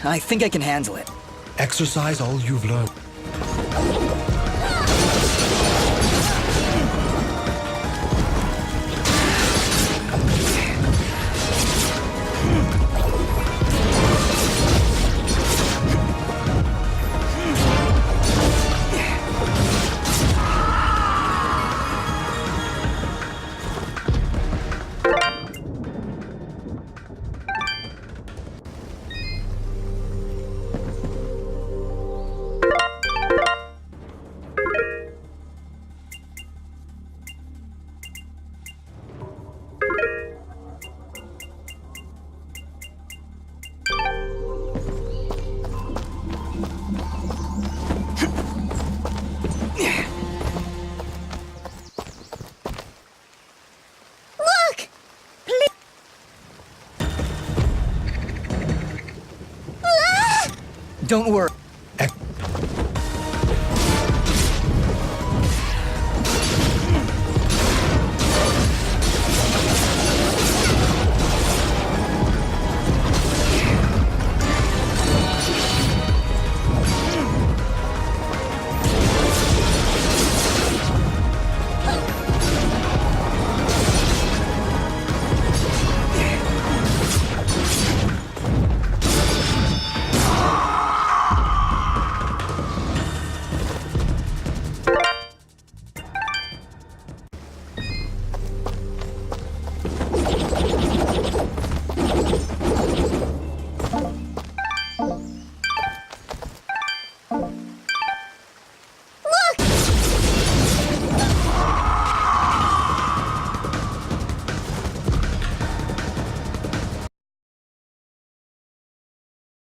I think I can handle it. Exercise all you've learned. Don't worry.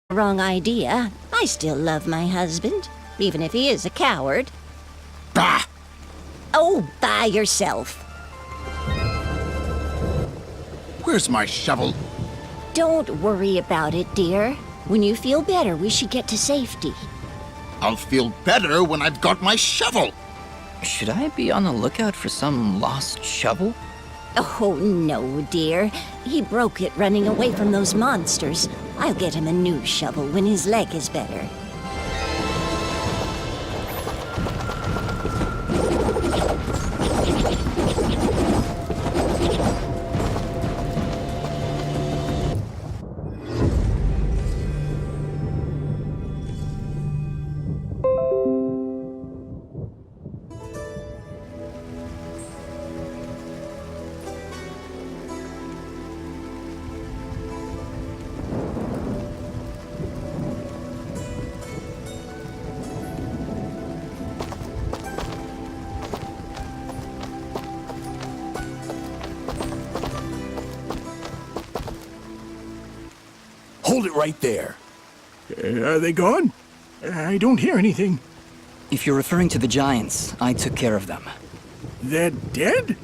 Wrong idea. I still love my husband, even if he is a coward. Bah! Oh, by yourself. Where's my shovel? Don't worry about it, dear. When you feel better, we should get to safety. I'll feel better when I've got my shovel. Should I be on the lookout for some lost shovel? Oh, no, dear. He broke it running away from those monsters. I'll get him a new shovel when his leg is better. Hold it right there. Are they gone? I don't hear anything. If you're referring to the giants, I took care of them. They're dead?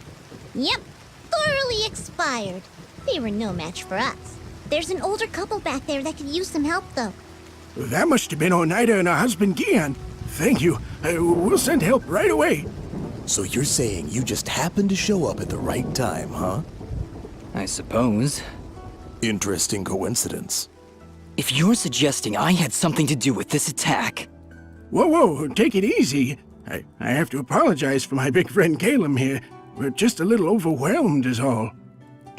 Yep, thoroughly expired. They were no match for us. There's an older couple back there that could use some help, though. That must have been Oneida and her husband Gian. Thank you. We'll send help right away. So you're saying you just happened to show up at the right time, huh? I suppose. Interesting coincidence. If you're suggesting I had something to do with this attack... Whoa, take it easy. I have to apologize for my big friend Caleb here. We're just a little overwhelmed is all.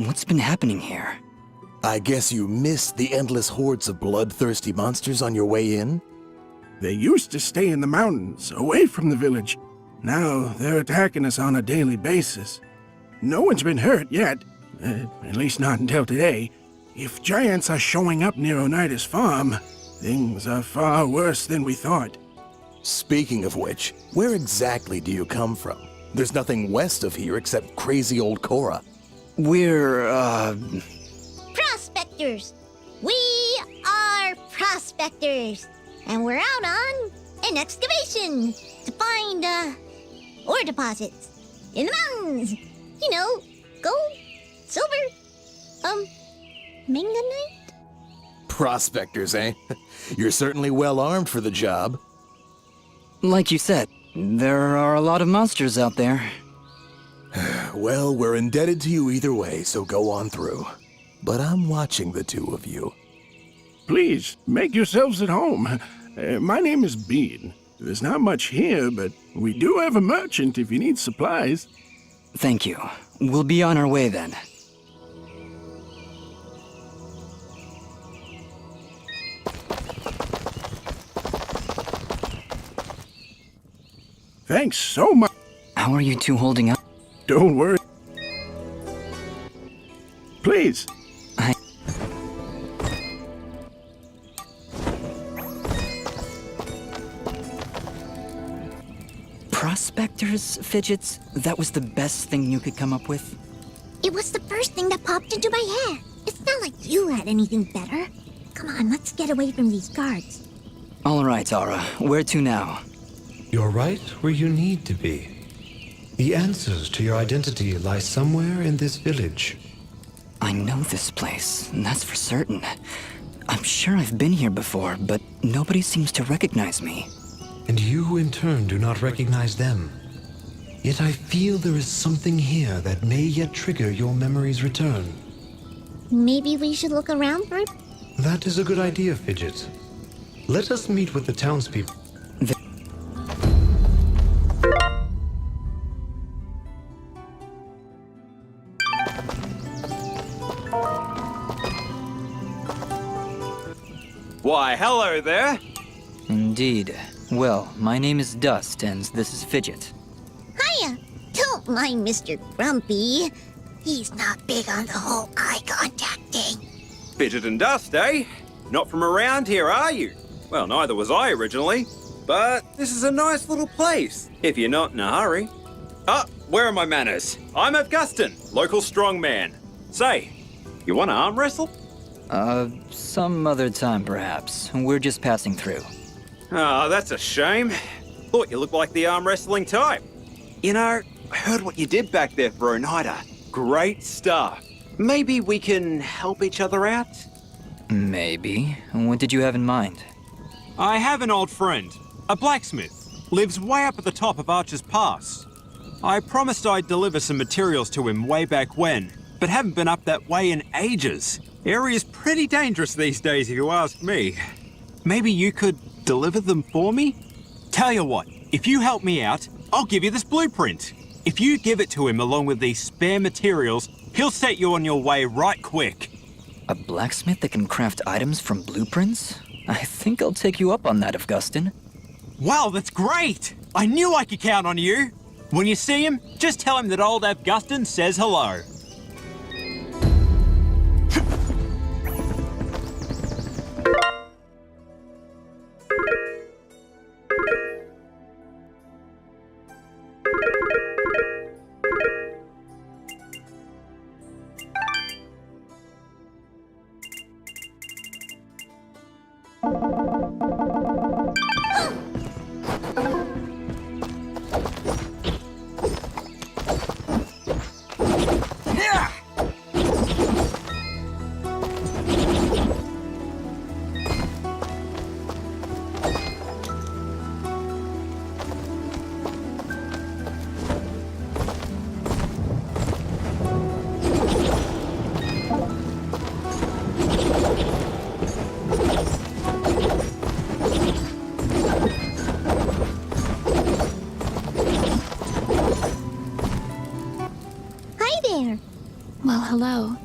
What's been happening here? I guess you missed the endless hordes of bloodthirsty monsters on your way in? They used to stay in the mountains, away from the village. Now they're attacking us on a daily basis. No one's been hurt yet, at least not until today. If giants are showing up near Oneida's farm, things are far worse than we thought. Speaking of which, where exactly do you come from? There's nothing west of here except crazy old Cora. We're, Prospectors! We are prospectors! And we're out on an excavation to find, ore deposits in the mountains. You know, gold, silver, manganite? Prospectors, eh? You're certainly well armed for the job. Like you said, there are a lot of monsters out there. Well, we're indebted to you either way, so go on through. But I'm watching the two of you. Please, make yourselves at home. My name is Bean. There's not much here, but we do have a merchant if you need supplies. Thank you. We'll be on our way then. Thanks so much. How are you two holding up? Don't worry. Please. Prospectors, Fidgets? That was the best thing you could come up with? It was the first thing that popped into my head. It's not like you had anything better. Come on, let's get away from these guards. All right, Ara. Where to now? You're right where you need to be. The answers to your identity lie somewhere in this village. I know this place, that's for certain. I'm sure I've been here before, but nobody seems to recognize me. And you, in turn, do not recognize them. Yet I feel there is something here that may yet trigger your memory's return. Maybe we should look around for it? That is a good idea, Fidget. Let us meet with the townspeople. Why, hello there. Indeed. Well, my name is Dust, and this is Fidget. Hiya! Don't mind Mr. Grumpy. He's not big on the whole eye contact thing. Fidget and Dust, eh? Not from around here, are you? Well, neither was I originally. But this is a nice little place, if you're not in a hurry. Ah, where are my manners? I'm Augustin, local strongman. Say, you want to arm wrestle? Some other time perhaps. We're just passing through. Ah, that's a shame. Thought you looked like the arm wrestling type. You know, I heard what you did back there for Oneida. Great stuff. Maybe we can help each other out? Maybe. What did you have in mind? I have an old friend, a blacksmith. Lives way up at the top of Archer's Pass. I promised I'd deliver some materials to him way back when, but haven't been up that way in ages. Area's pretty dangerous these days if you ask me. Maybe you could deliver them for me? Tell you what, if you help me out, I'll give you this blueprint. If you give it to him along with these spare materials, he'll set you on your way right quick. A blacksmith that can craft items from blueprints? I think I'll take you up on that, Augustin. Wow, that's great! I knew I could count on you. When you see him, just tell him that old Augustin says hello. Hi there. Well, hello.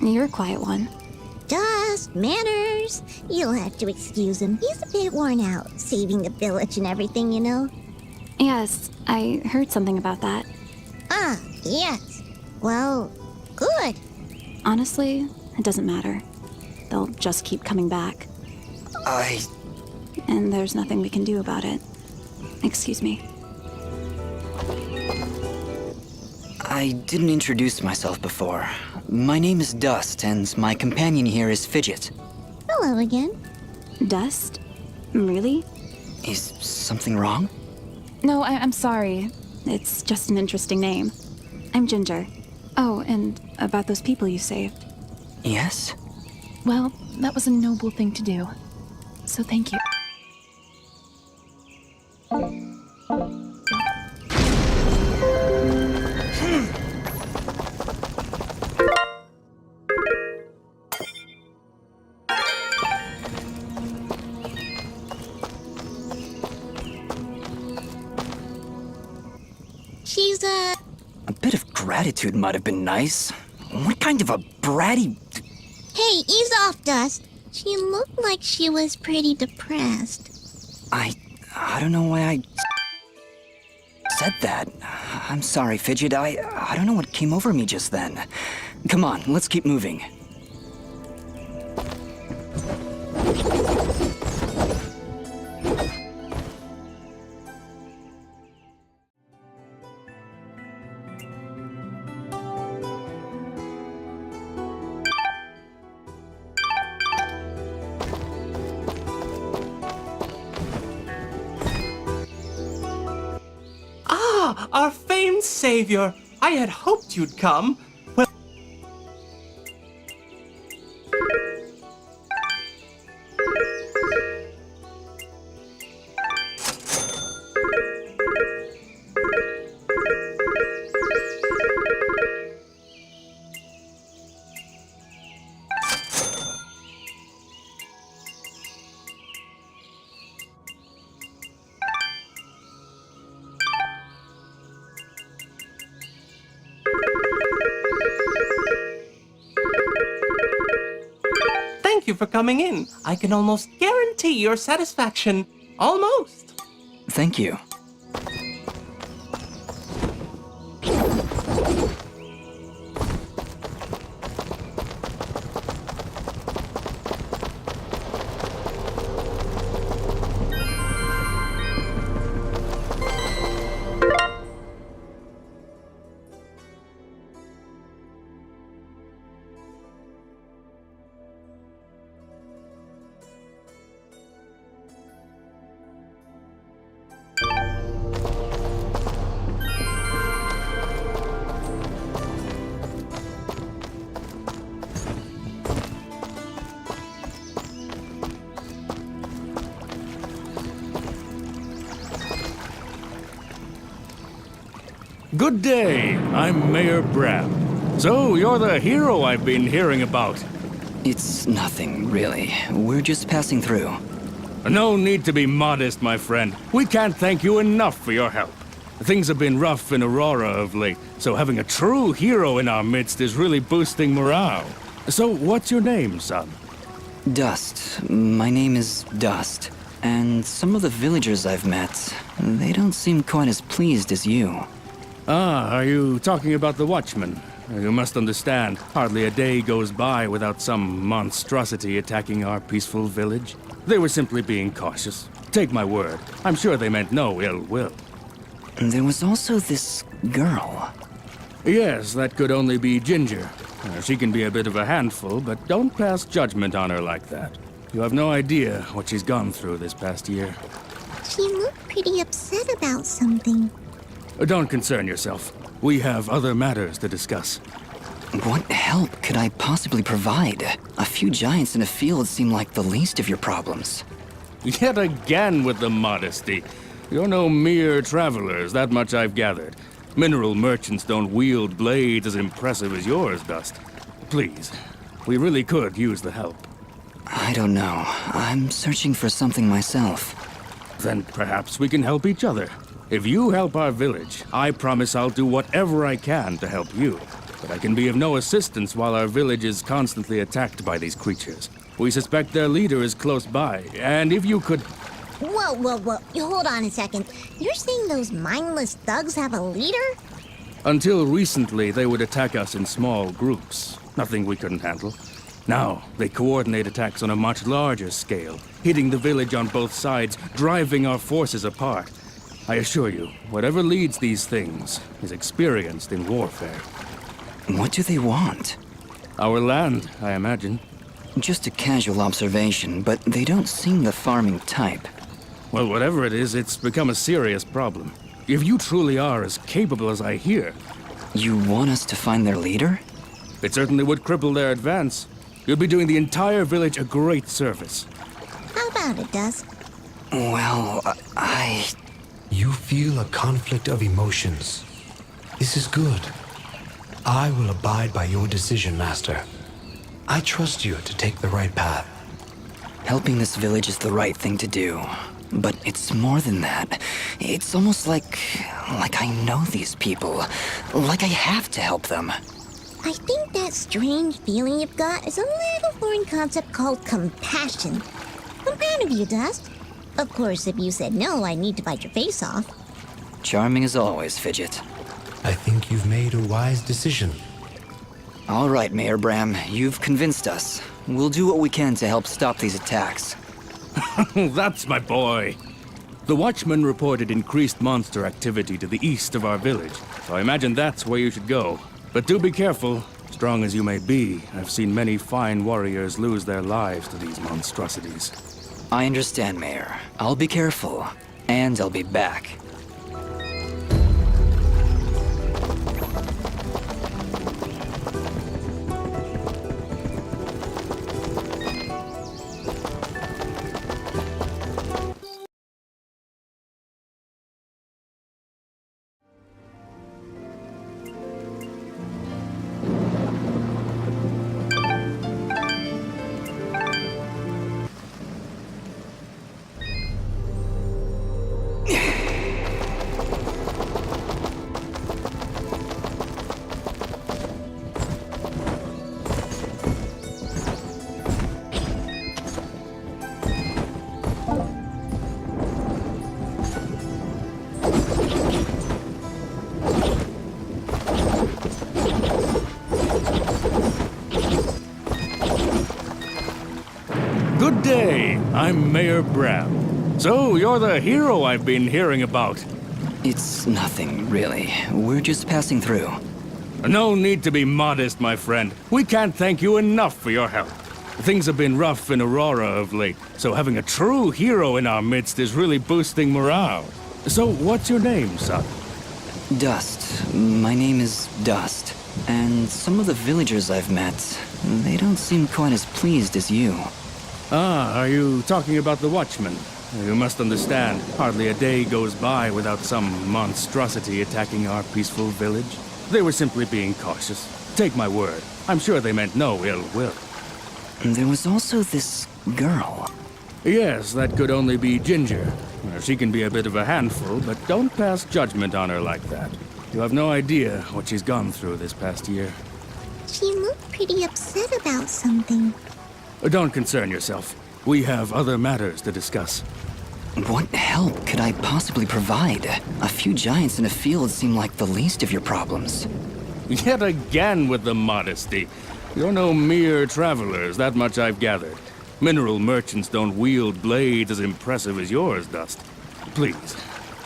You're a quiet one. Dust, manners. You'll have to excuse him. He's a bit worn out, saving the village and everything, you know. Yes, I heard something about that. Ah, yes. Well, good. Honestly, it doesn't matter. They'll just keep coming back. And there's nothing we can do about it. Excuse me. I didn't introduce myself before. My name is Dust, and my companion here is Fidget. Hello again. Dust? Really? Is something wrong? No, I'm sorry. It's just an interesting name. I'm Ginger. Oh, and about those people you saved. Yes? Well, that was a noble thing to do. So thank you. She's, A bit of gratitude might have been nice. What kind of a bratty... Hey, ease off, Dust. She looked like she was pretty depressed. I don't know why I said that. I'm sorry, Fidget. I don't know what came over me just then. Come on, let's keep moving. Our famed savior! I had hoped you'd come. Well, thank you for coming in. I can almost guarantee your satisfaction. Almost. Thank you. Good day, I'm Mayor Bram. So, you're the hero I've been hearing about. It's nothing, really. We're just passing through. No need to be modest, my friend. We can't thank you enough for your help. Things have been rough in Aurora of late, so having a true hero in our midst is really boosting morale. So, what's your name, son? Dust. My name is Dust. And some of the villagers I've met, they don't seem quite as pleased as you. Ah, are you talking about the Watchmen? You must understand, hardly a day goes by without some monstrosity attacking our peaceful village. They were simply being cautious. Take my word, I'm sure they meant no ill will. There was also this girl. Yes, that could only be Ginger. She can be a bit of a handful, but don't pass judgment on her like that. You have no idea what she's gone through this past year. She looked pretty upset about something. Don't concern yourself. We have other matters to discuss. What help could I possibly provide? A few giants in a field seem like the least of your problems. Yet again with the modesty. You're no mere travelers, that much I've gathered. Mineral merchants don't wield blades as impressive as yours, Dust. Please, we really could use the help. I don't know. I'm searching for something myself. Then perhaps we can help each other. If you help our village, I promise I'll do whatever I can to help you. But I can be of no assistance while our village is constantly attacked by these creatures. We suspect their leader is close by, and if you could... Whoa. Hold on a second. You're saying those mindless thugs have a leader? Until recently, they would attack us in small groups. Nothing we couldn't handle. Now, they coordinate attacks on a much larger scale, hitting the village on both sides, driving our forces apart. I assure you, whatever leads these things is experienced in warfare. What do they want? Our land, I imagine. Just a casual observation, but they don't seem the farming type. Well, whatever it is, it's become a serious problem. If you truly are as capable as I hear... You want us to find their leader? It certainly would cripple their advance. You'll be doing the entire village a great service. How about it, Dust? Well, I... You feel a conflict of emotions. This is good. I will abide by your decision, Master. I trust you to take the right path. Helping this village is the right thing to do. but it's more than that. It's almost like I know these people. Like I have to help them. I think that strange feeling you've got is a little foreign concept called compassion. I'm proud of you, Dust. Of course, if you said no, I'd need to bite your face off. Charming as always, Fidget. I think you've made a wise decision. All right, Mayor Bram, you've convinced us. We'll do what we can to help stop these attacks. That's my boy. The Watchman reported increased monster activity to the east of our village, so I imagine that's where you should go. But do be careful. Strong as you may be, I've seen many fine warriors lose their lives to these monstrosities. I understand, Mayor. I'll be careful, and I'll be back. Good day. I'm Mayor Bram. So, you're the hero I've been hearing about. It's nothing, really. We're just passing through. No need to be modest, my friend. We can't thank you enough for your help. Things have been rough in Aurora of late, so having a true hero in our midst is really boosting morale. So, what's your name, son? Dust. My name is Dust. And some of the villagers I've met, they don't seem quite as pleased as you. Ah, are you talking about the Watchmen? You must understand, hardly a day goes by without some monstrosity attacking our peaceful village. They were simply being cautious. Take my word, I'm sure they meant no ill will. There was also this girl. Yes, that could only be Ginger. She can be a bit of a handful, but don't pass judgment on her like that. You have no idea what she's gone through this past year. She looked pretty upset about something. Don't concern yourself. We have other matters to discuss. What help could I possibly provide? A few giants in a field seem like the least of your problems. Yet again with the modesty. You're no mere travelers, that much I've gathered. Mineral merchants don't wield blades as impressive as yours, Dust. Please,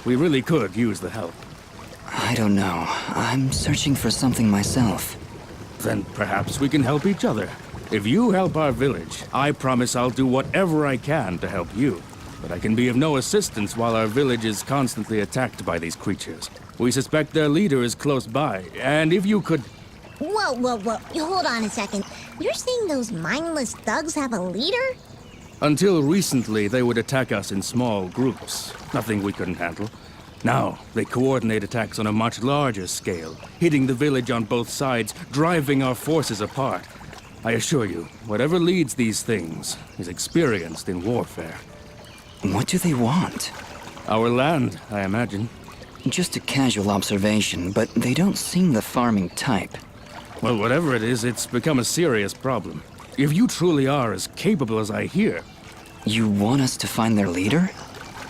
we really could use the help. I don't know. I'm searching for something myself. Then perhaps we can help each other. If you help our village, I promise I'll do whatever I can to help you. But I can be of no assistance while our village is constantly attacked by these creatures. We suspect their leader is close by, and if you could... Whoa. Hold on a second. You're saying those mindless thugs have a leader? Until recently, they would attack us in small groups. Nothing we couldn't handle. Now, they coordinate attacks on a much larger scale, hitting the village on both sides, driving our forces apart. I assure you, whatever leads these things is experienced in warfare. What do they want? Our land, I imagine. Just a casual observation, but they don't seem the farming type. Well, whatever it is, it's become a serious problem. If you truly are as capable as I hear... You want us to find their leader?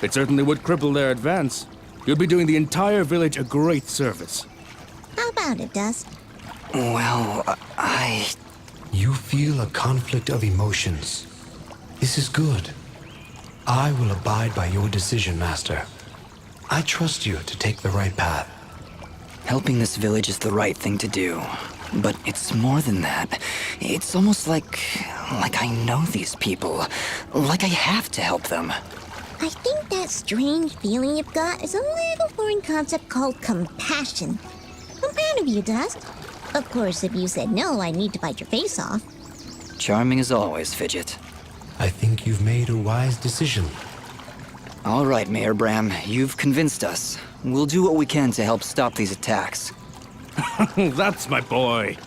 It certainly would cripple their advance. You'd be doing the entire village a great service. How about it, Dust? Well, You feel a conflict of emotions. This is good. I will abide by your decision, Master. I trust you to take the right path. Helping this village is the right thing to do. But it's more than that. It's almost like I know these people. Like I have to help them. I think that strange feeling you've got is a little foreign concept called compassion. I'm proud of you, Dust. Of course, if you said no, I'd need to bite your face off. Charming as always, Fidget. I think you've made a wise decision. All right, Mayor Bram, you've convinced us. We'll do what we can to help stop these attacks. That's my boy.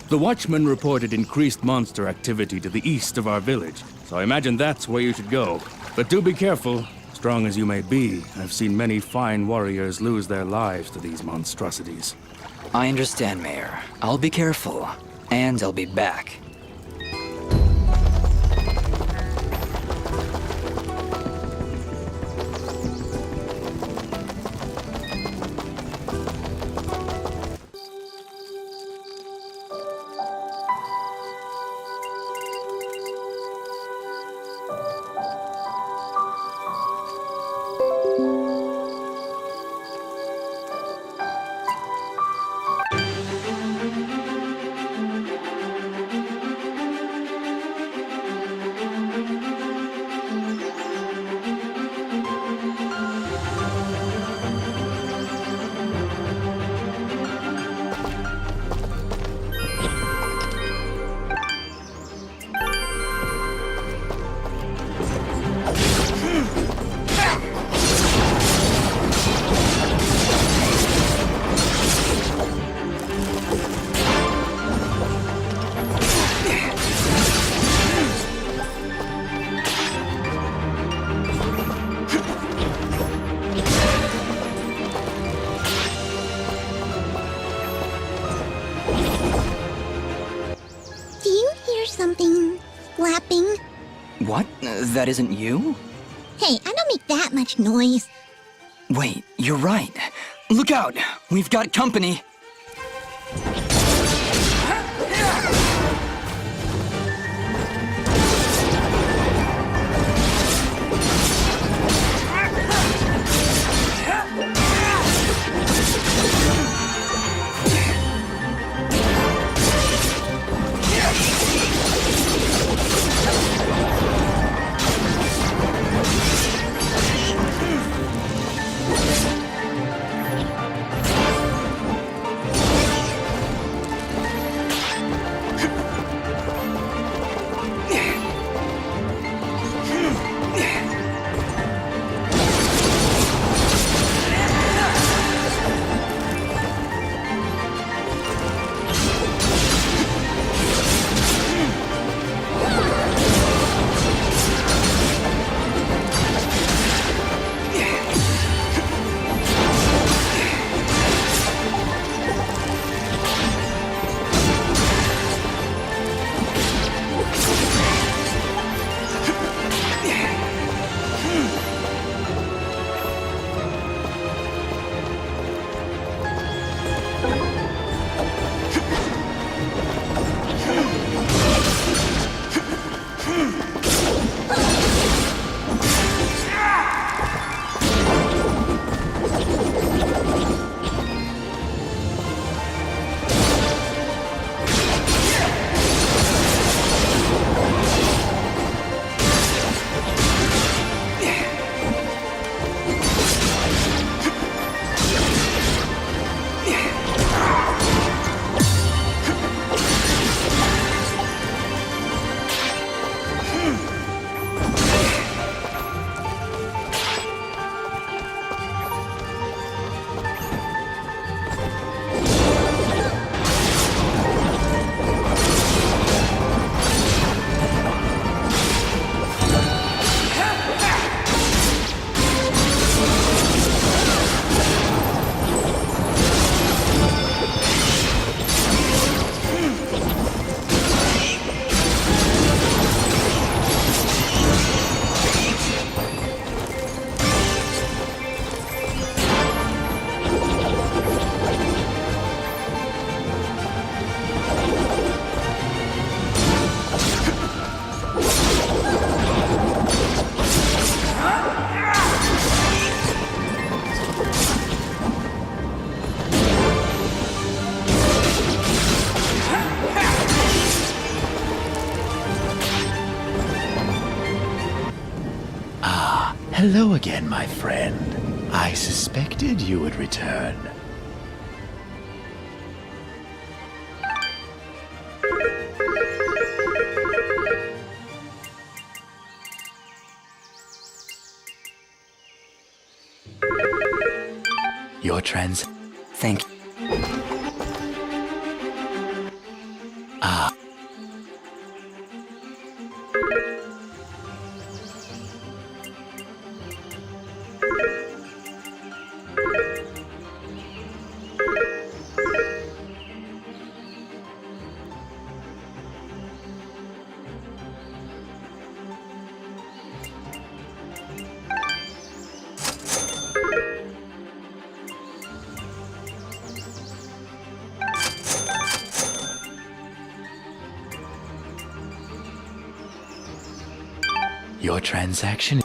The Watchman reported increased monster activity to the east of our village, so I imagine that's where you should go. But do be careful. Strong as you may be, I've seen many fine warriors lose their lives to these monstrosities. I understand, Mayor. I'll be careful. And I'll be back. Do you hear something flapping? What? That isn't you? Hey, I don't make that much noise. Wait, you're right. Look out! We've got company! Hello again, my friend. I suspected you would return. Your trans... Thank you. Ah. Your transaction.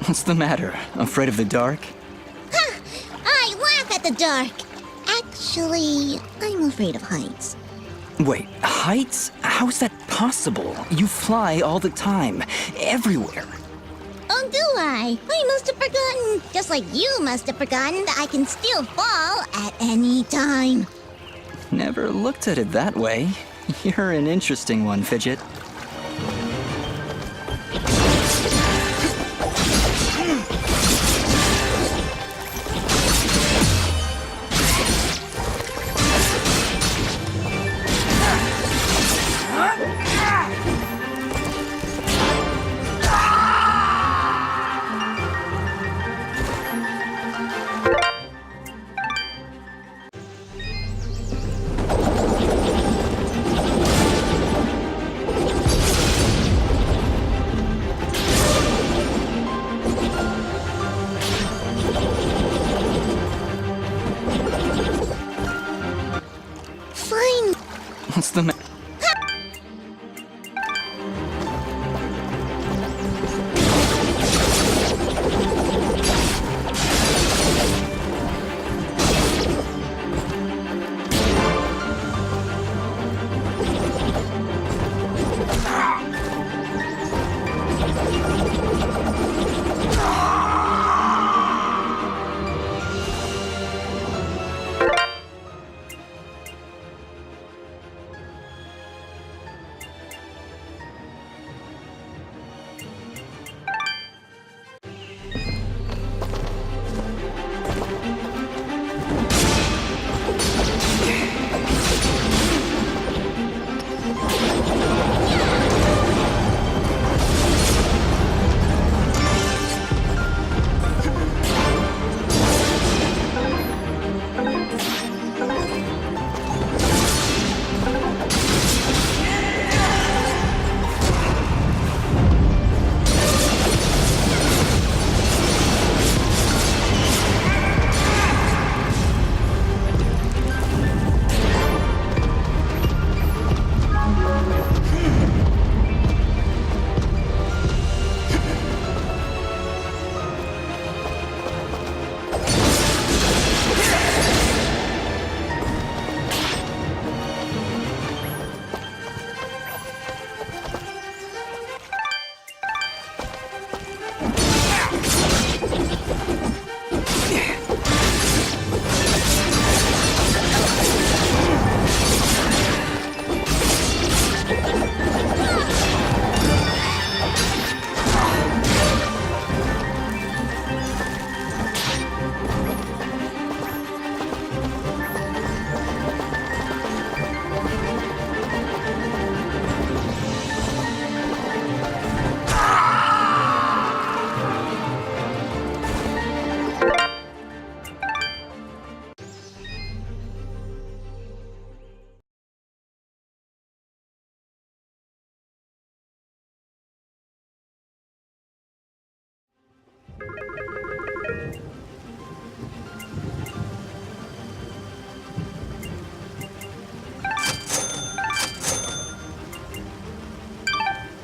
What's the matter? Afraid of the dark? Ha! I laugh at the dark. Actually, I'm afraid of heights. Wait, heights? How's that possible? You fly all the time, everywhere. Oh, do I? I must have forgotten. Just like you must have forgotten that I can still fall at any time. Never looked at it that way. You're an interesting one, Fidget. Fine. What's the matter?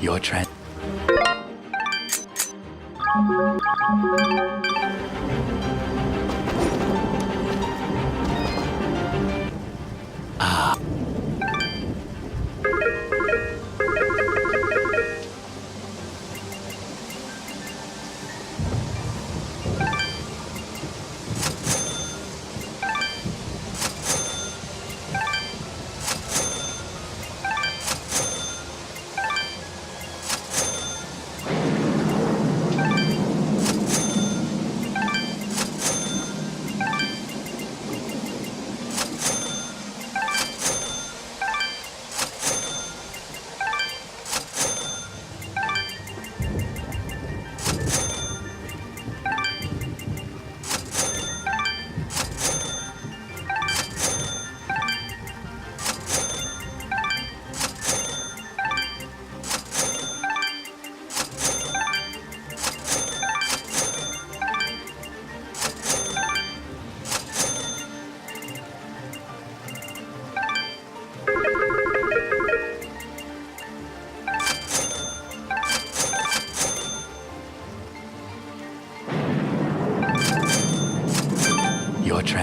Your trend. Ah.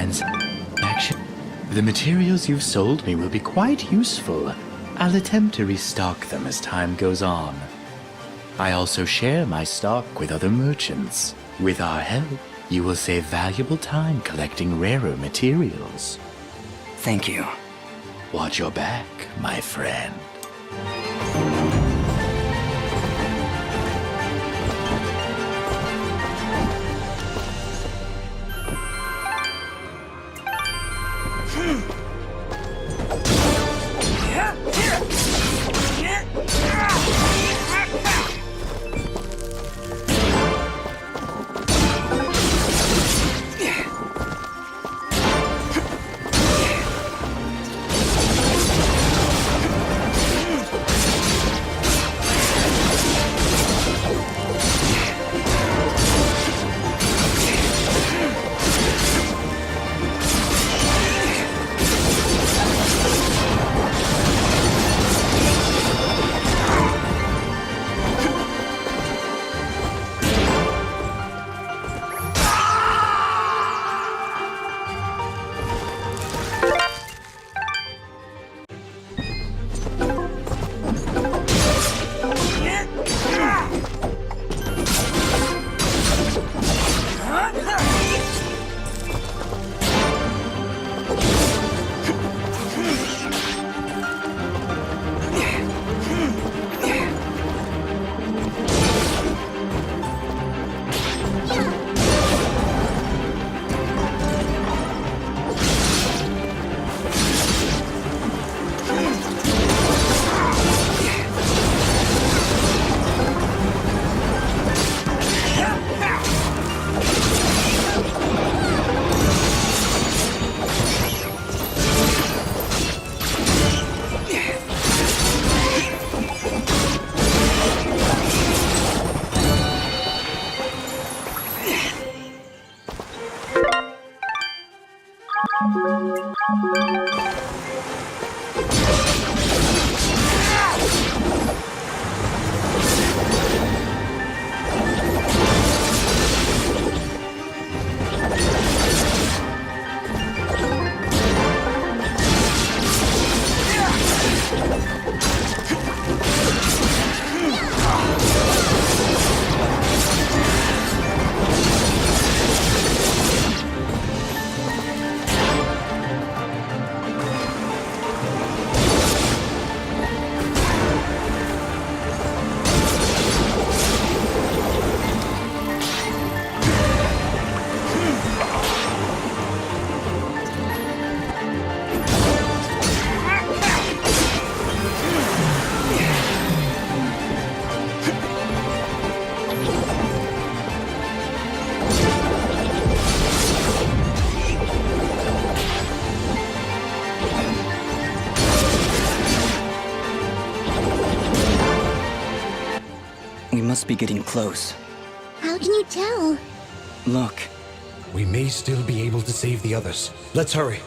transaction. The materials you've sold me will be quite useful. I'll attempt to restock them as time goes on. I also share my stock with other merchants. With our help, you will save valuable time collecting rarer materials. Thank you. Watch your back, my friend. We must be getting close. How can you tell? Look. We may still be able to save the others. Let's hurry.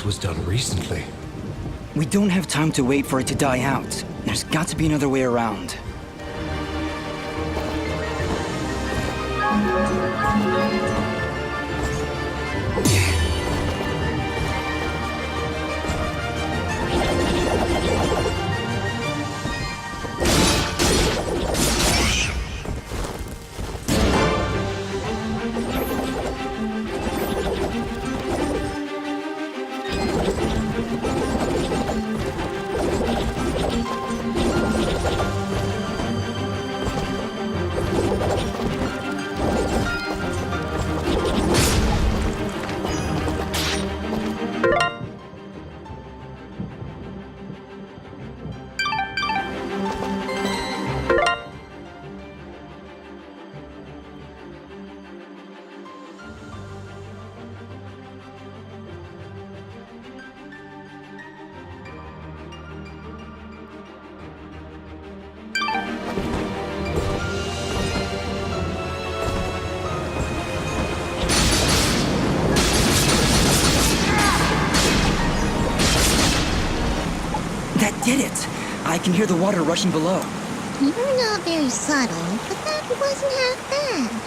was done recently. We don't have time to wait for it to die out. There's got to be another way around. That did it! I can hear the water rushing below. You're not very subtle, but that wasn't half bad.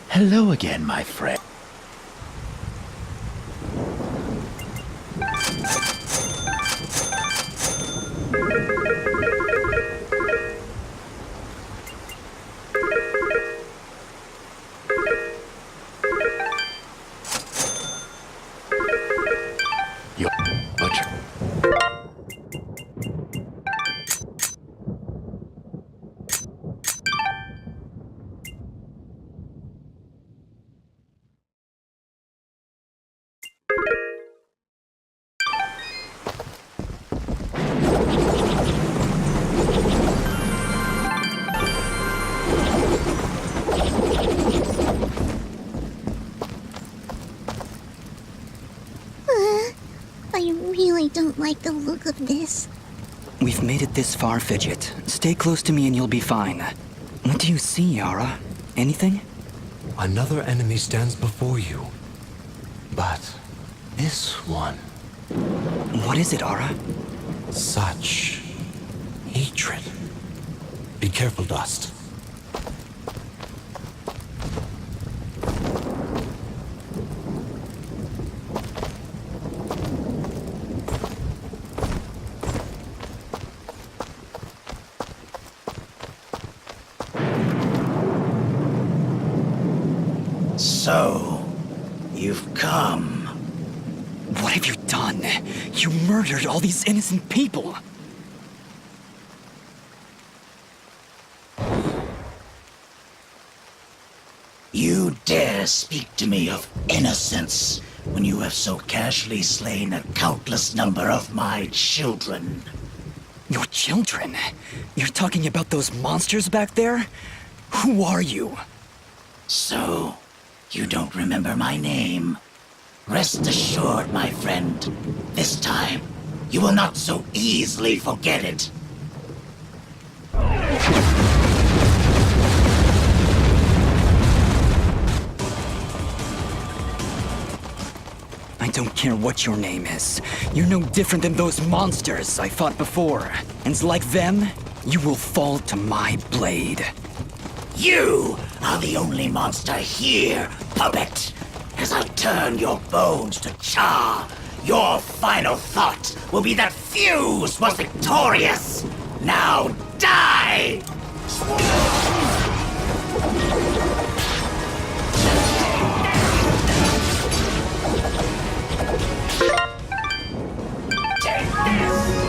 Hello again, my friend. Your butcher. I really don't like the look of this. We've made it this far, Fidget. Stay close to me and you'll be fine. What do you see, Yara? Anything? Another enemy stands before you. But this one... What is it, Ara? Such... hatred. Be careful, Dust. So, you've come. What have you done? You murdered all these innocent people! You dare speak to me of innocence when you have so casually slain a countless number of my children. Your children? You're talking about those monsters back there? Who are you? So, you don't remember my name? Rest assured, my friend, this time, you will not so easily forget it. I don't care what your name is. You're no different than those monsters I fought before. And like them, you will fall to my blade. You are the only monster here, puppet. As I turn your bones to char, your final thought will be that Fuse was victorious. Now die! Take this!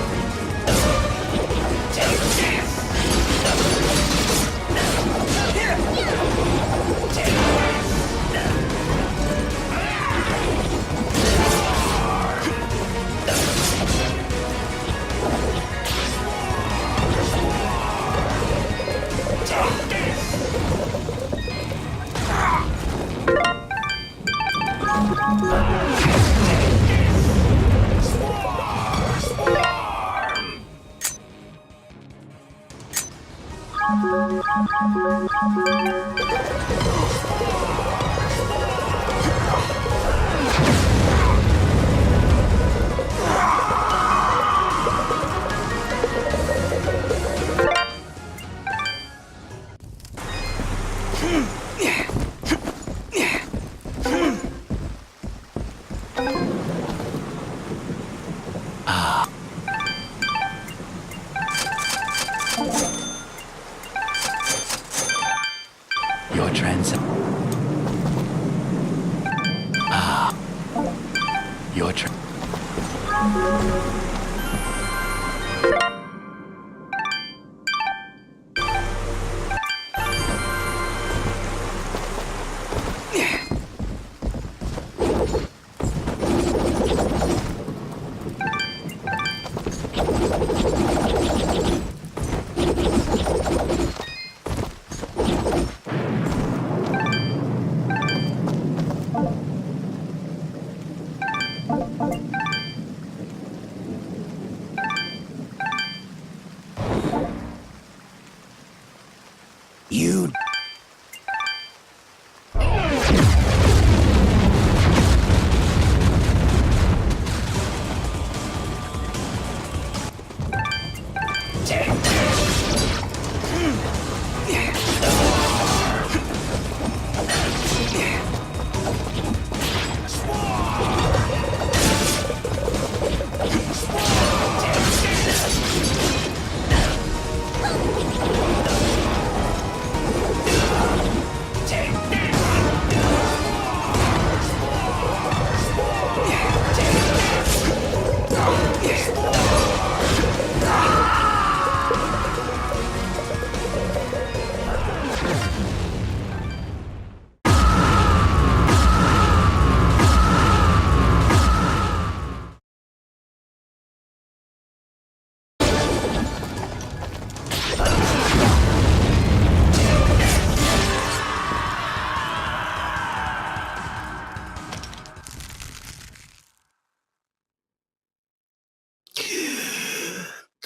You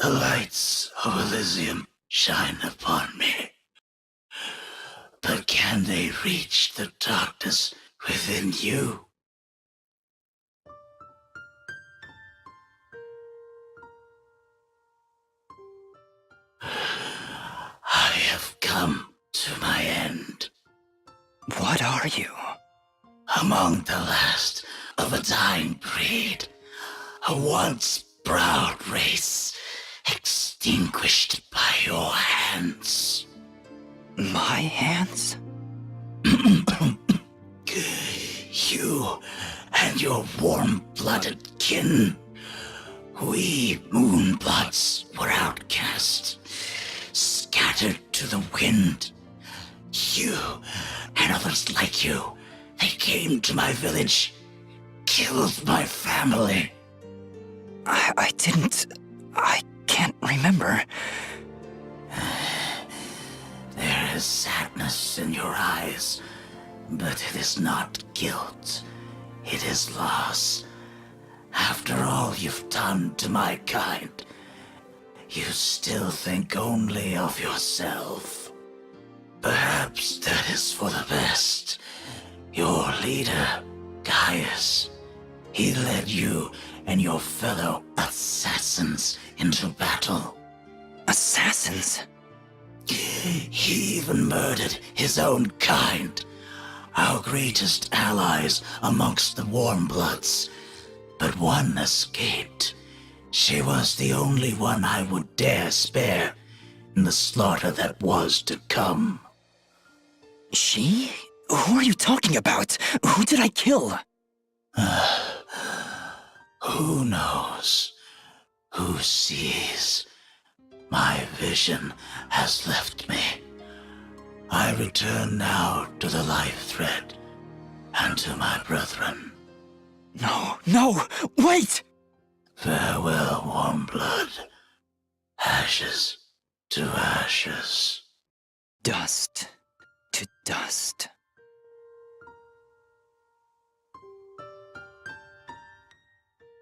The lights of Elysium shine upon me. But can they reach the darkness within you? I have come to my end. What are you? Among the last of a dying breed, a once proud race, extinguished by your hands. My hands? You and your warm-blooded kin. We Moonblots were outcast, scattered to the wind. You and others like you, they came to my village, killed my family. I can't remember. There is sadness in your eyes, but it is not guilt. It is loss. After all you've done to my kind, you still think only of yourself. Perhaps that is for the best. Your leader, Gaius, he led you and your fellow assassins into battle. Assassins? He even murdered his own kind, our greatest allies amongst the Warmbloods. But one escaped. She was the only one I would dare spare in the slaughter that was to come. She? Who are you talking about? Who did I kill? Who knows? Who sees? My vision has left me. I return now to the life thread and to my brethren. No, wait! Farewell, Warmblood. Ashes to ashes. Dust to dust.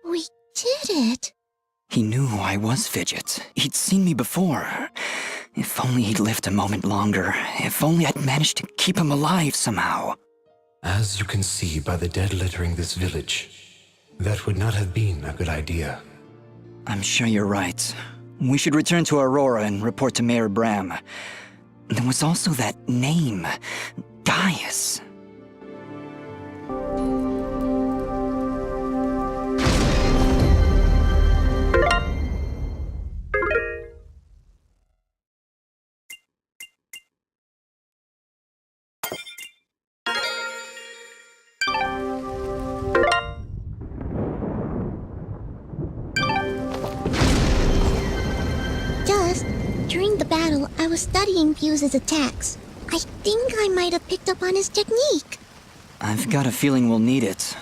We did it. He knew who I was, Fidget. He'd seen me before. If only he'd lived a moment longer. If only I'd managed to keep him alive somehow. As you can see by the dead littering this village, that would not have been a good idea. I'm sure you're right. We should return to Aurora and report to Mayor Bram. There was also that name, Gaius. During the battle, I was studying Fuse's attacks. I think I might have picked up on his technique. I've got a feeling we'll need it.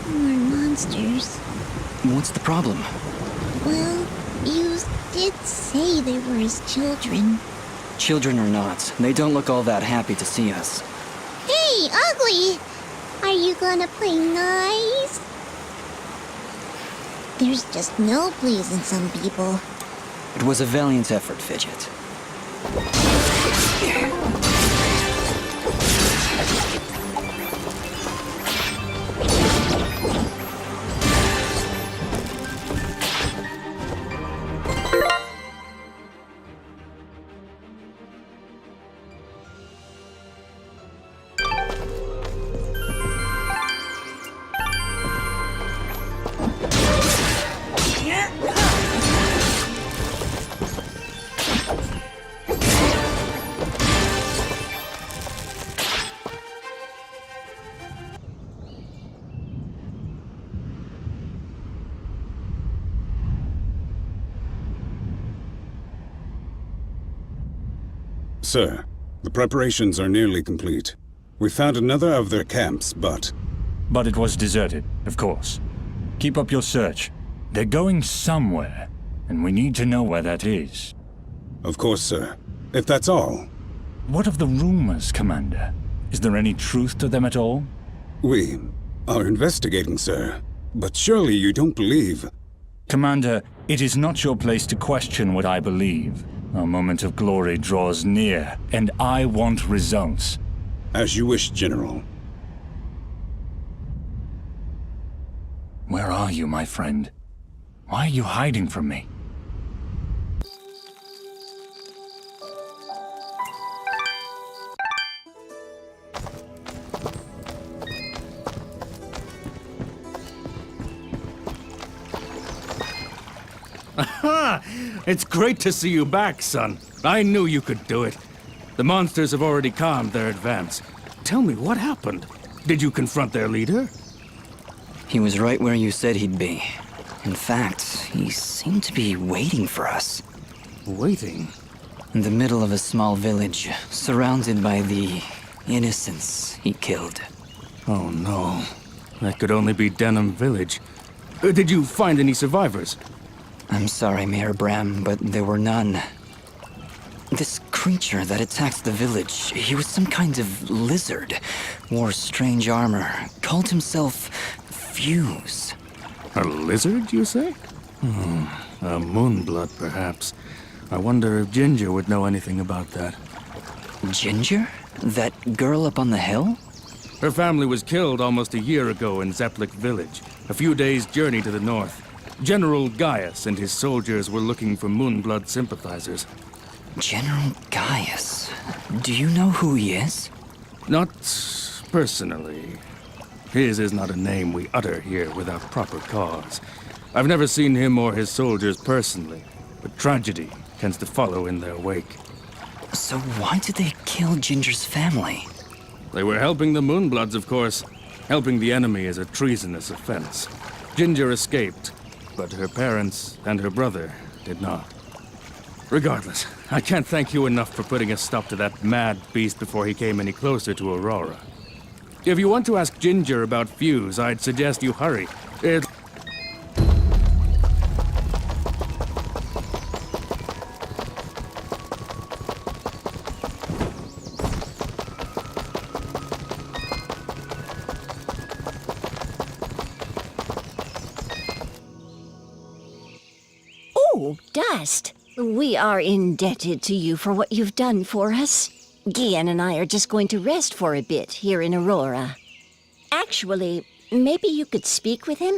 More monsters. What's the problem? Well, Fuse did say they were his children. Children or not, they don't look all that happy to see us. Hey, Ugly! Are you gonna play nice? There's just no pleasing some people. It was a valiant effort, Fidget. Sir, the preparations are nearly complete. We found another of their camps, but... But it was deserted, of course. Keep up your search. They're going somewhere, and we need to know where that is. Of course, sir. If that's all. What of the rumors, Commander? Is there any truth to them at all? We are investigating, sir. But surely you don't believe... Commander, it is not your place to question what I believe. Our moment of glory draws near, and I want results. As you wish, General. Where are you, my friend? Why are you hiding from me? Aha! It's great to see you back, son. I knew you could do it. The monsters have already calmed their advance. Tell me, what happened? Did you confront their leader? He was right where you said he'd be. In fact, he seemed to be waiting for us. Waiting? In the middle of a small village, surrounded by the innocents he killed. Oh no. That could only be Denham Village. Did you find any survivors? I'm sorry, Mayor Bram, but there were none. This creature that attacked the village, he was some kind of lizard, wore strange armor, called himself Fuse. A lizard, you say? A moonblood, perhaps. I wonder if Ginger would know anything about that. Ginger? That girl up on the hill? Her family was killed almost a year ago in Zeplik village, a few days' journey to the north. General Gaius and his soldiers were looking for Moonblood sympathizers. General Gaius? Do you know who he is? Not personally. His is not a name we utter here without proper cause. I've never seen him or his soldiers personally, but tragedy tends to follow in their wake. So why did they kill Ginger's family? They were helping the Moonbloods, of course. Helping the enemy is a treasonous offense. Ginger escaped, but her parents and her brother did not. Regardless, I can't thank you enough for putting a stop to that mad beast before he came any closer to Aurora. If you want to ask Ginger about Fuse, I'd suggest you hurry. Oh, Dust. We are indebted to you for what you've done for us. Gian and I are just going to rest for a bit here in Aurora. Actually, maybe you could speak with him?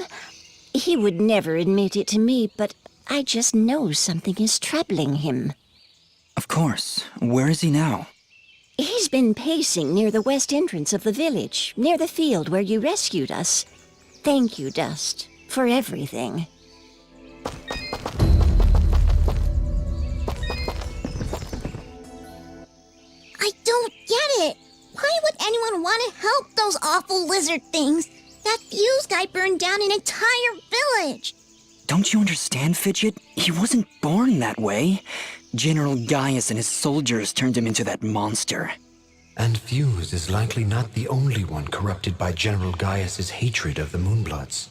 He would never admit it to me, but I just know something is troubling him. Of course. Where is he now? He's been pacing near the west entrance of the village, near the field where you rescued us. Thank you, Dust, for everything. I don't get it. Why would anyone want to help those awful lizard things? That fuse guy burned down an entire village. Don't you understand, Fidget? He wasn't born that way. General Gaius and his soldiers turned him into that monster. And Fuse is likely not the only one corrupted by General Gaius's hatred of the Moonbloods.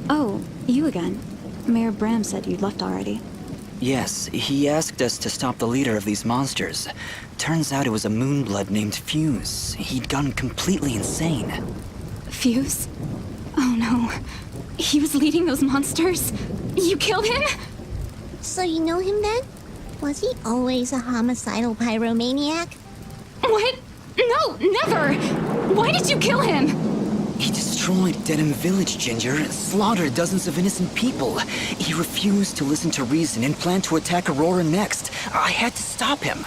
Oh, you again. Mayor Bram said you'd left already. Yes, he asked us to stop the leader of these monsters. Turns out it was a Moonblood named Fuse. He'd gone completely insane. Fuse? Oh no. He was leading those monsters? You killed him? So you know him then? Was he always a homicidal pyromaniac? What? No, never! Why did you kill him? He destroyed Dedham Village, Ginger, slaughtered dozens of innocent people. He refused to listen to reason and planned to attack Aurora next. I had to stop him.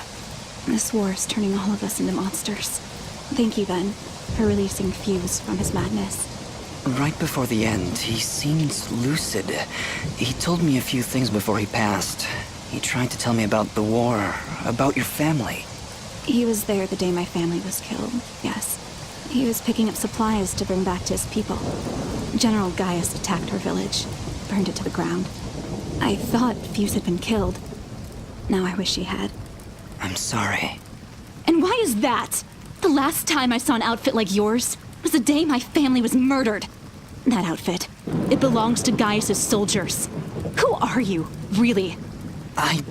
This war is turning all of us into monsters. Thank you, then, for releasing Fuse from his madness. Right before the end, he seemed lucid. He told me a few things before he passed. He tried to tell me about the war, about your family. He was there the day my family was killed, yes. He was picking up supplies to bring back to his people. General Gaius attacked our village, burned it to the ground. I thought Fuse had been killed. Now I wish he had. I'm sorry. And why is that? The last time I saw an outfit like yours was the day my family was murdered. That outfit, it belongs to Gaius's soldiers. Who are you, really? I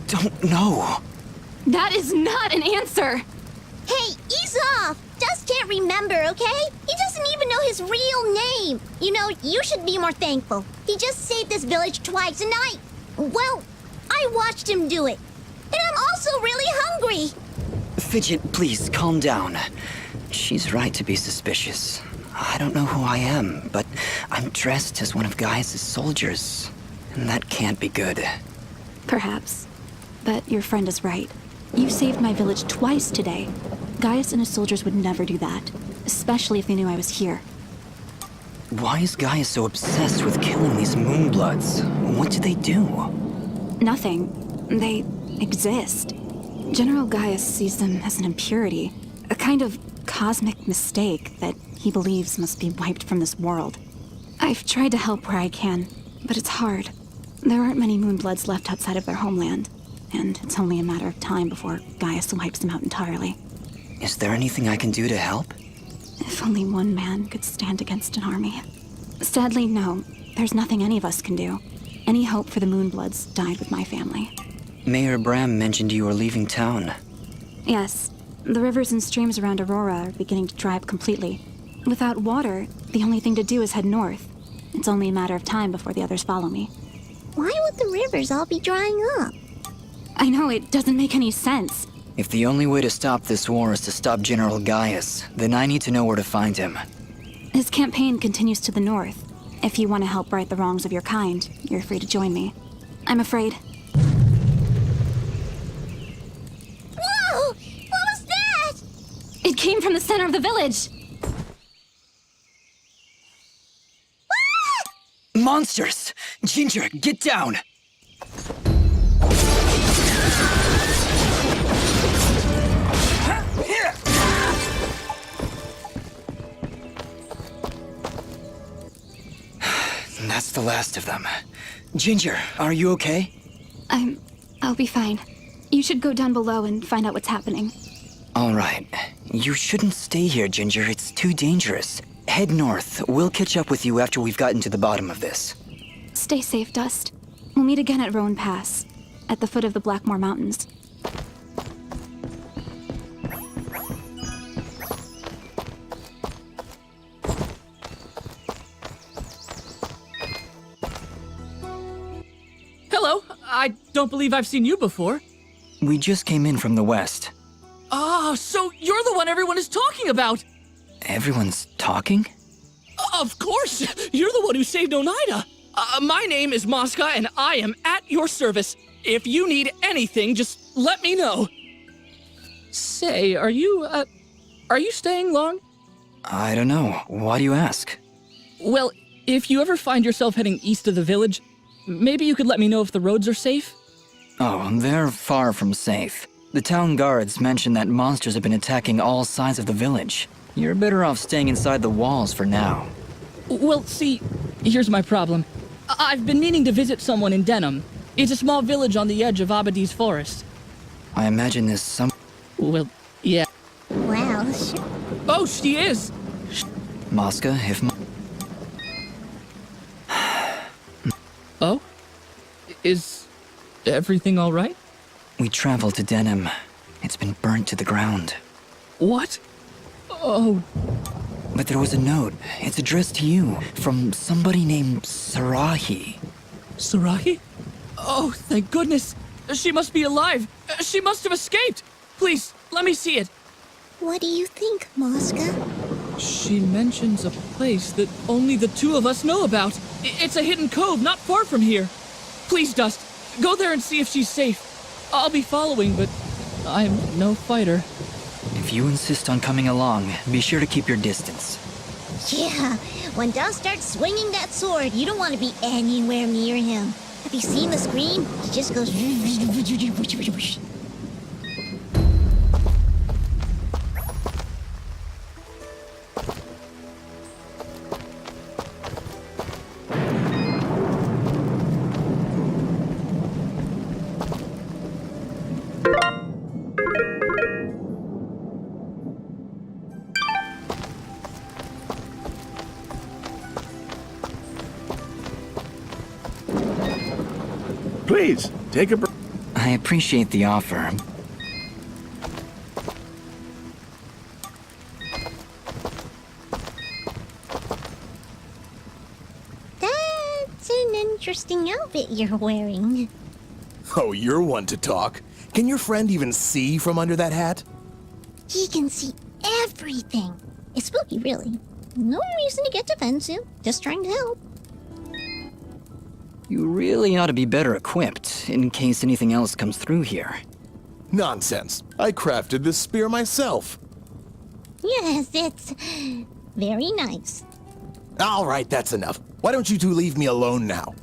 don't know. That is not an answer! Hey, ease off! Dust can't remember, okay? He doesn't even know his real name. You know, you should be more thankful. He just saved this village twice, and well, I watched him do it. And I'm also really hungry. Fidget, please, calm down. She's right to be suspicious. I don't know who I am, but I'm dressed as one of Gaius' soldiers. And that can't be good. Perhaps. But your friend is right. You saved my village twice today. Gaius and his soldiers would never do that, especially if they knew I was here. Why is Gaius so obsessed with killing these Moonbloods? What do they do? Nothing. They exist. General Gaius sees them as an impurity, a kind of cosmic mistake that he believes must be wiped from this world. I've tried to help where I can, but it's hard. There aren't many Moonbloods left outside of their homeland, and it's only a matter of time before Gaius wipes them out entirely. Is there anything I can do to help? If only one man could stand against an army. Sadly, no. There's nothing any of us can do. Any hope for the Moonbloods died with my family. Mayor Bram mentioned you were leaving town. Yes. The rivers and streams around Aurora are beginning to dry up completely. Without water, the only thing to do is head north. It's only a matter of time before the others follow me. Why would the rivers all be drying up? I know, it doesn't make any sense. If the only way to stop this war is to stop General Gaius, then I need to know where to find him. His campaign continues to the north. If you want to help right the wrongs of your kind, you're free to join me. I'm afraid. Whoa! What was that? It came from the center of the village! Monsters! Ginger, get down! That's the last of them. Ginger, are you okay? I'll be fine. You should go down below and find out what's happening. All right. You shouldn't stay here, Ginger. It's too dangerous. Head north. We'll catch up with you after we've gotten to the bottom of this. Stay safe, Dust. We'll meet again at Roan Pass, at the foot of the Blackmore Mountains. Hello. I don't believe I've seen you before. We just came in from the west. Ah, so you're the one everyone is talking about! Everyone's talking? Of course! You're the one who saved Oneida! My name is Mosca, and I am at your service. If you need anything, just let me know. Say, are you staying long? I don't know. Why do you ask? Well, if you ever find yourself heading east of the village, maybe you could let me know if the roads are safe? Oh, they're far from safe. The town guards mentioned that monsters have been attacking all sides of the village. You're better off staying inside the walls for now. Well, see, here's my problem. I've been meaning to visit someone in Denham. It's a small village on the edge of Abadi's forest. I imagine there's some... Well, yeah. Wow. Oh, she is! Mosca, if... Oh? Is everything all right? We traveled to Denham. It's been burnt to the ground. What? Oh. But there was a note. It's addressed to you, from somebody named Sarahi. Sarahi? Oh, thank goodness. She must be alive. She must have escaped. Please, let me see it. What do you think, Mosca? She mentions a place that only the two of us know about. It's a hidden cove not far from here. Please, Dust, go there and see if she's safe. I'll be following, but I'm no fighter. If you insist on coming along, be sure to keep your distance. Yeah, when Dust starts swinging that sword, you don't want to be anywhere near him. Have you seen the screen? He just goes... Please, take a break. I appreciate the offer. That's an interesting outfit you're wearing. Oh, you're one to talk. Can your friend even see from under that hat? He can see everything. It's spooky, really. No reason to get defensive. Just trying to help. You really ought to be better equipped, in case anything else comes through here. Nonsense. I crafted this spear myself. Yes, it's very nice. All right, that's enough. Why don't you two leave me alone now?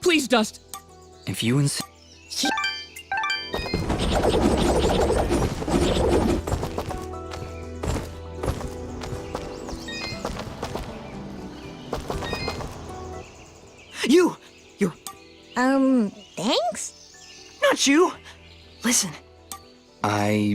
Please, Dust. If you insist... You! Thanks? Not you! Listen. I...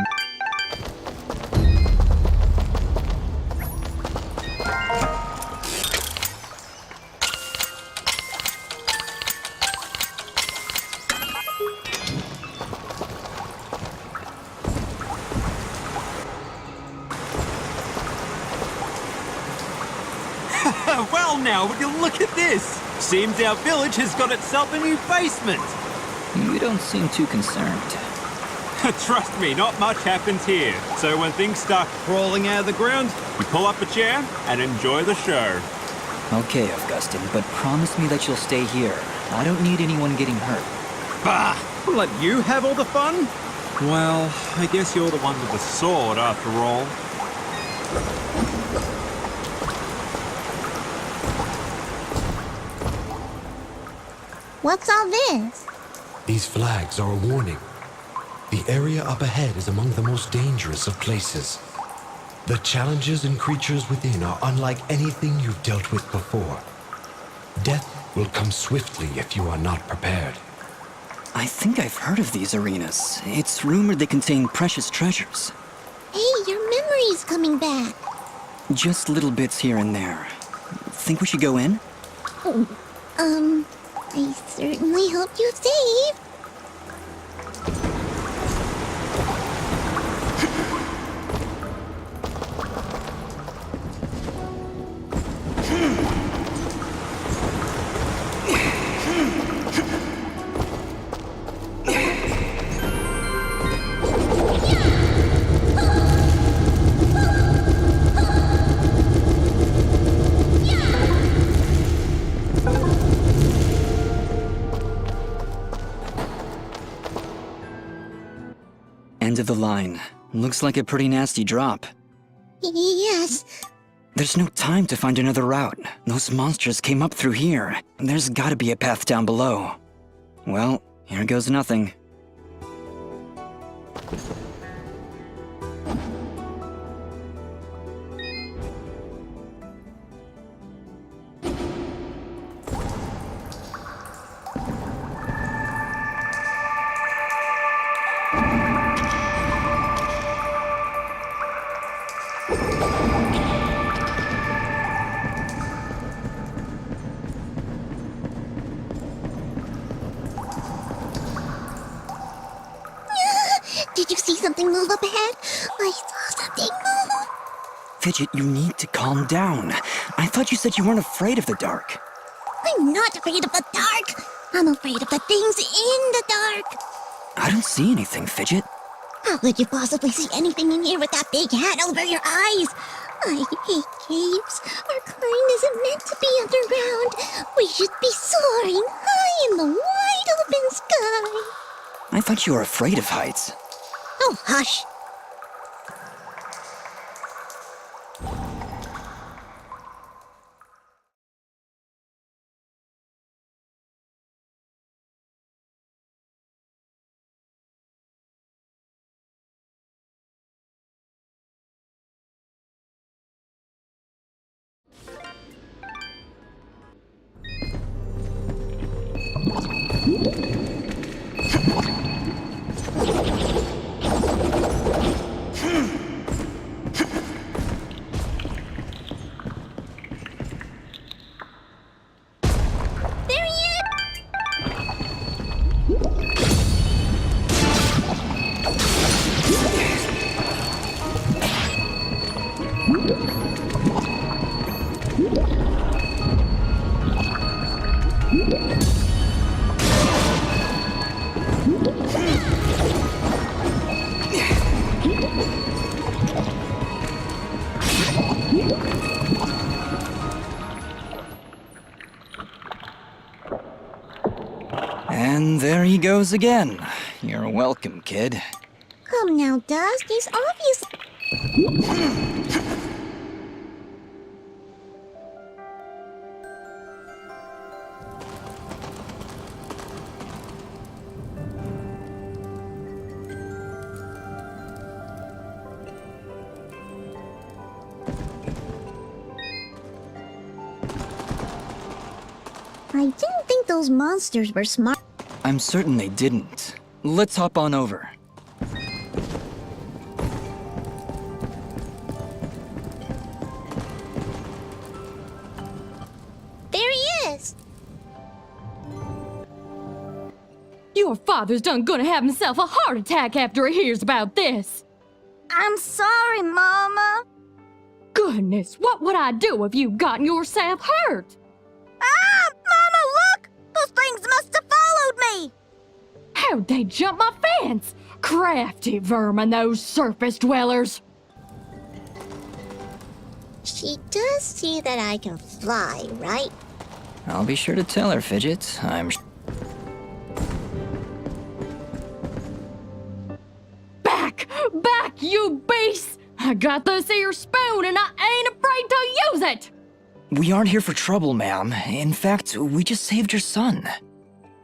Well now, would you look at this? Seems our village has got itself a new basement. You don't seem too concerned. Trust me, not much happens here. So when things start crawling out of the ground, you pull up a chair and enjoy the show. Okay, Augustine, but promise me that you'll stay here. I don't need anyone getting hurt. Bah! Let you have all the fun? Well, I guess you're the one with the sword after all. What's all this? These flags are a warning. The area up ahead is among the most dangerous of places. The challenges and creatures within are unlike anything you've dealt with before. Death will come swiftly if you are not prepared. I think I've heard of these arenas. It's rumored they contain precious treasures. Hey, your memory's coming back. Just little bits here and there. Think we should go in? Oh, I certainly hope you save. End of the line. Looks like a pretty nasty drop. Yes. There's no time to find another route. Those monsters came up through here. There's gotta be a path down below. Well, here goes nothing. Did you see something move up ahead? I saw something move. Fidget, you need to calm down. I thought you said you weren't afraid of the dark. I'm not afraid of the dark. I'm afraid of the things in the dark. I don't see anything, Fidget. How could you possibly see anything in here with that big hat over your eyes? I hate caves. Our kind isn't meant to be underground. We should be soaring high in the wide open sky. I thought you were afraid of heights. Oh, hush. And there he goes again. You're welcome, kid. Come now, Dust. He's obviously... I didn't think those monsters were smart. I'm certain they didn't. Let's hop on over. There he is! Your father's done gonna have himself a heart attack after he hears about this. I'm sorry, Mama. Goodness, what would I do if you gotten yourself hurt? Ah! Mama, look! Those things must have followed me! How'd they jump my fence? Crafty vermin, those surface dwellers. She does see that I can fly, right? I'll be sure to tell her, Fidget. Back! Back, you beasts! I got this here spoon and I ain't afraid to use it! We aren't here for trouble, ma'am. In fact, we just saved your son.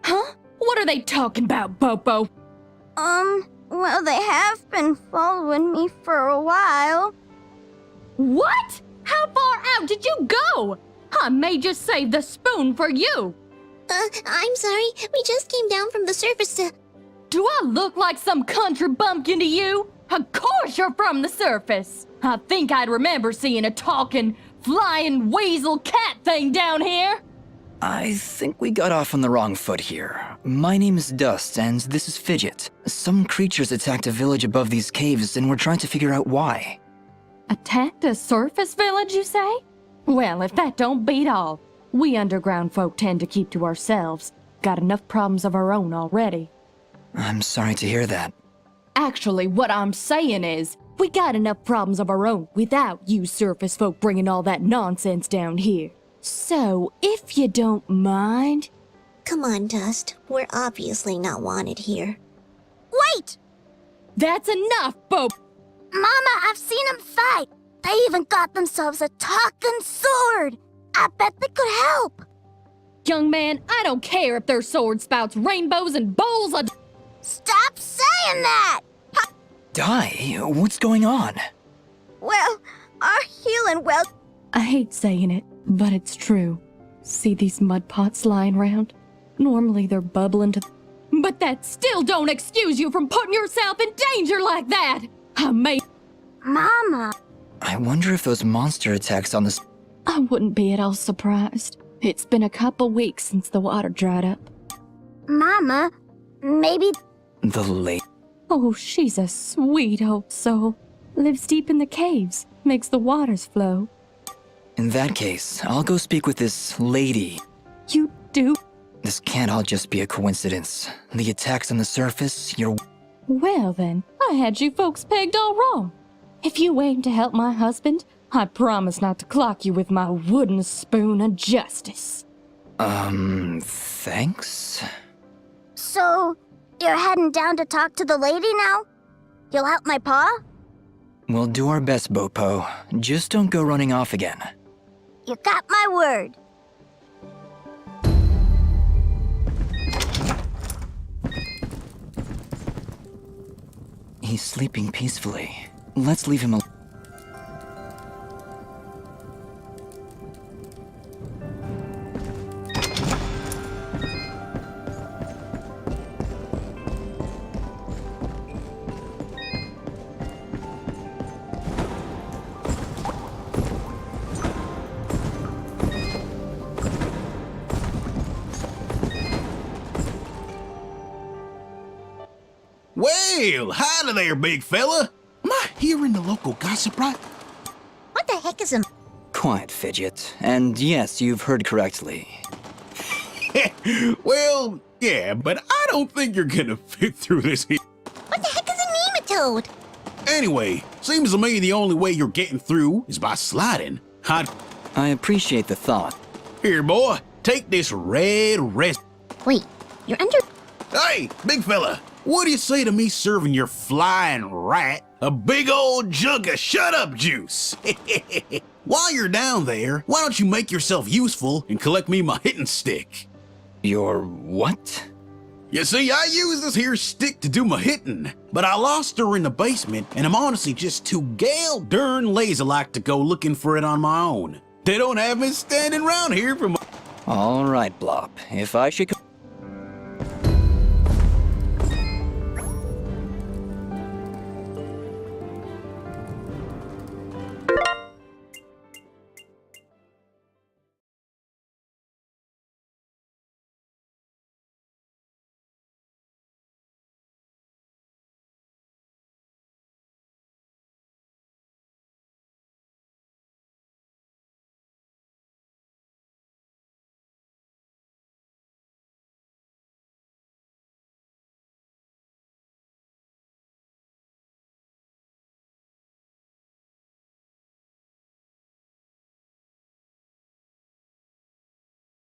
Huh? What are they talking about, Bopo? Well, they have been following me for a while. What? How far out did you go? I may just save the spoon for you. I'm sorry. We just came down from the surface to... Do I look like some country bumpkin to you? Of course you're from the surface. I think I'd remember seeing a talking, flying weasel cat thing down here. I think we got off on the wrong foot here. My name is Dust, and this is Fidget. Some creatures attacked a village above these caves, and we're trying to figure out why. Attacked a surface village, you say? Well, if that don't beat all. We underground folk tend to keep to ourselves. Got enough problems of our own already. I'm sorry to hear that. Actually, what I'm saying is, we got enough problems of our own without you surface folk bringing all that nonsense down here. So, if you don't mind... Come on, Dust. We're obviously not wanted here. Wait! That's enough, Bo. Mama, I've seen them fight. They even got themselves a talking sword. I bet they could help. Young man, I don't care if their sword spouts rainbows and bowls of... Stop saying that! Di, what's going on? Well, our healing well... I hate saying it, but it's true. See these mud pots lying around? Normally they're bubbling to... But that still don't excuse you from putting yourself in danger like that! I may... Mama... I wonder if those monster attacks on this... I wouldn't be at all surprised. It's been a couple weeks since the water dried up. Mama, maybe... The late... Oh, she's a sweet old soul. Lives deep in the caves, makes the waters flow. In that case, I'll go speak with this lady. You do? This can't all just be a coincidence. The attacks on the surface, your... Well then, I had you folks pegged all wrong. If you aim to help my husband, I promise not to clock you with my wooden spoon of justice. Thanks? So, you're heading down to talk to the lady now? You'll help my pa? We'll do our best, Bopo. Just don't go running off again. You got my word. He's sleeping peacefully. Let's leave him alone. Well, howdy there, big fella. Am I hearing the local gossip right? What the heck is a... Quiet, Fidget. And yes, you've heard correctly. Well, yeah, but I don't think you're gonna fit through this here. What the heck is a nematode? Anyway, seems to me the only way you're getting through is by sliding. I appreciate the thought. Here, boy, take this red rest. Wait, you're under... Hey, big fella, what do you say to me serving your flying rat a big old jug of shut-up juice? While you're down there, why don't you make yourself useful and collect me my hitting stick? Your what? You see, I use this here stick to do my hitting, but I lost her in the basement, and I'm honestly just too gale darn lazy-like to go looking for it on my own. They don't have me standing around here for my... All right, Blop. If I should...